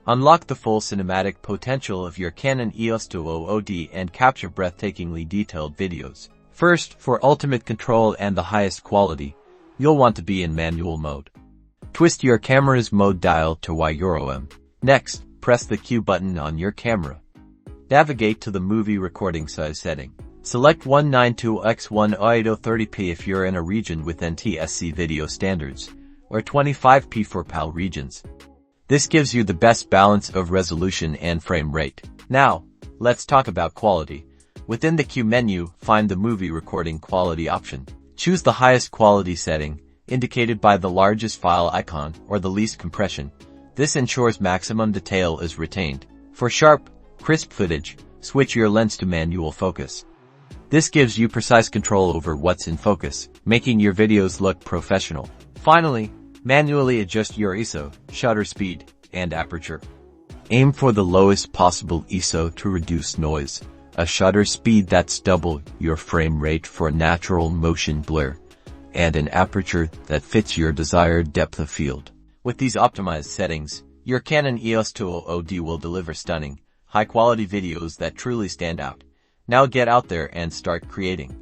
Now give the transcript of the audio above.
Unlock the full cinematic potential of your Canon EOS 2000d and capture breathtakingly detailed videos. First, for ultimate control and the highest quality, you'll want to be in manual mode. Twist your camera's mode dial to YOM. Next, press the Q button on your camera. Navigate to the movie recording size setting. Select 192x1080p if you're in a region with NTSC video standards, or 25p for PAL regions. This gives you the best balance of resolution and frame rate. Now, let's talk about quality. Within the Q menu, find the movie recording quality option. Choose the highest quality setting, indicated by the largest file icon or the least compression. This ensures maximum detail is retained. For sharp, crisp footage, switch your lens to manual focus. This gives you precise control over what's in focus, making your videos look professional. Finally, manually adjust your ISO, shutter speed, and aperture. Aim for the lowest possible ISO to reduce noise, a shutter speed that's double your frame rate for natural motion blur, and an aperture that fits your desired depth of field. With these optimized settings, your Canon EOS 2000d will deliver stunning, high-quality videos that truly stand out. Now get out there and start creating.